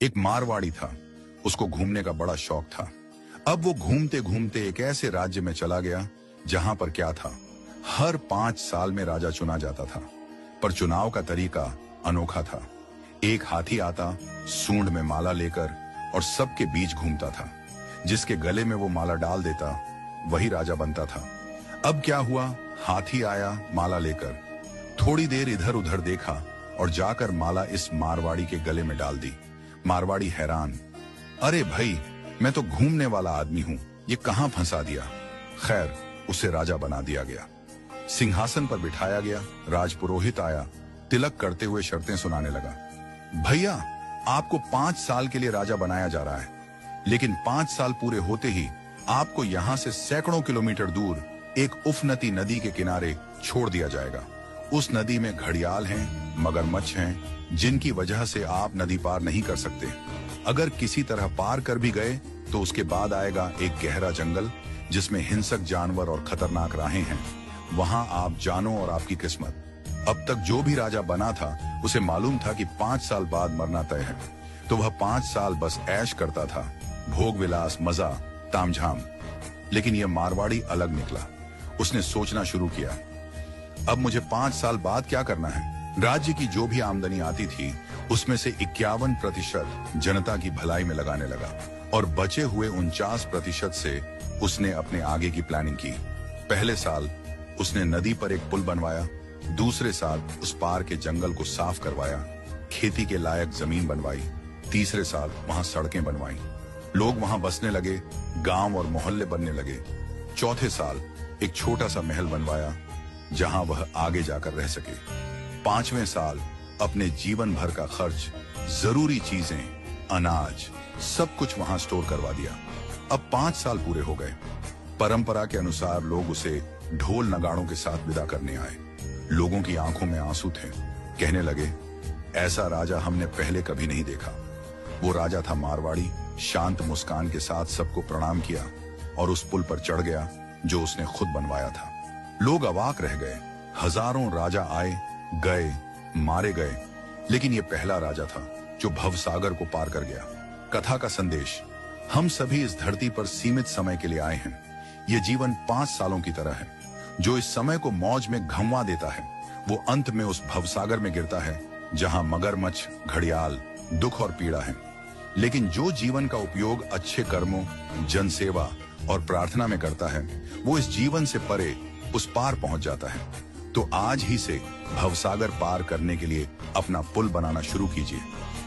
एक मारवाड़ी था, उसको घूमने का बड़ा शौक था। अब वो घूमते घूमते एक ऐसे राज्य में चला गया जहां पर क्या था, हर 5 साल में राजा चुना जाता था, पर चुनाव का तरीका अनोखा था। एक हाथी आता सूंड में माला लेकर और सबके बीच घूमता था। जिसके गले में वो माला डाल देता वही राजा बनता था। अब क्या हुआ, हाथी आया माला लेकर, थोड़ी देर इधर उधर देखा और जाकर माला इस मारवाड़ी के गले में डाल दी। मारवाड़ी हैरान, अरे भाई, मैं तो घूमने वाला आदमी हूं, ये कहां फंसा दिया। खैर, उसे राजा बना दिया गया, सिंहासन पर बिठाया गया। राजपुरोहित आया, तिलक करते हुए शर्तें सुनाने लगा। भैया, आपको 5 साल के लिए राजा बनाया जा रहा है, लेकिन 5 साल पूरे होते ही आपको यहां से सैकड़ों किलोमीटर दूर एक उफनती नदी के किनारे छोड़ दिया जाएगा। उस नदी में घड़ियाल हैं, मगरमच्छ हैं, जिनकी वजह से आप नदी पार नहीं कर सकते। अगर किसी तरह पार कर भी गए तो उसके बाद आएगा एक गहरा जंगल जिसमें हिंसक जानवर और खतरनाक राहें हैं। वहां आप जानो और आपकी किस्मत। अब तक जो भी राजा बना था उसे मालूम था कि 5 साल बाद मरना तय है, तो वह 5 साल बस ऐश करता था, भोग विलास, मजा, तामझाम। लेकिन यह मारवाड़ी अलग निकला। उसने सोचना शुरू किया, अब मुझे 5 साल बाद क्या करना है। राज्य की जो भी आमदनी आती थी उसमें से 51% जनता की भलाई में लगाने लगा और बचे हुए 49% से उसने अपने आगे की प्लानिंग की। पहले साल उसने नदी पर एक पुल बनवाया, दूसरे साल उस पार के जंगल को साफ करवाया, खेती के लायक जमीन बनवाई, तीसरे साल वहां सड़कें बनवाई, लोग वहां बसने लगे, गांव और मोहल्ले बनने लगे। चौथे साल एक छोटा सा महल बनवाया जहां वह आगे जाकर रह सके। 5वें साल अपने जीवन भर का खर्च, जरूरी चीजें, अनाज, सब कुछ वहां स्टोर करवा दिया। अब 5 साल पूरे हो गए। परंपरा के अनुसार लोग उसे ढोल नगाड़ों के साथ विदा करने आए। लोगों की आंखों में आंसू थे। कहने लगे, ऐसा राजा हमने पहले कभी नहीं देखा। वो राजा था मारवाड़ी, शांत मुस्कान के साथ सबको प्रणाम किया और उस पुल पर चढ़ गया जो उसने खुद बनवाया था। लोग अवाक रह गए। हजारों राजा आए गए, मारे गए, लेकिन ये पहला राजा था जो भवसागर को पार कर गया। कथा का संदेश, हम सभी इस धरती पर सीमित समय के लिए आए हैं। ये जीवन 5 सालों की तरह है। जो इस समय को मौज में घंवा देता है वो अंत में उस भवसागर में गिरता है जहां मगरमच्छ, घड़ियाल, दुख और पीड़ा है। लेकिन जो जीवन का उपयोग अच्छे कर्मों, जनसेवा और प्रार्थना में करता है वो इस जीवन से परे उस पार पहुंच जाता है। तो आज ही से भवसागर पार करने के लिए अपना पुल बनाना शुरू कीजिए,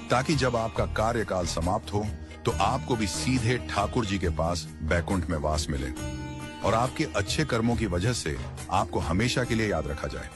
ताकि जब आपका कार्यकाल समाप्त हो तो आपको भी सीधे ठाकुर जी के पास बैकुंठ में वास मिले और आपके अच्छे कर्मों की वजह से आपको हमेशा के लिए याद रखा जाए।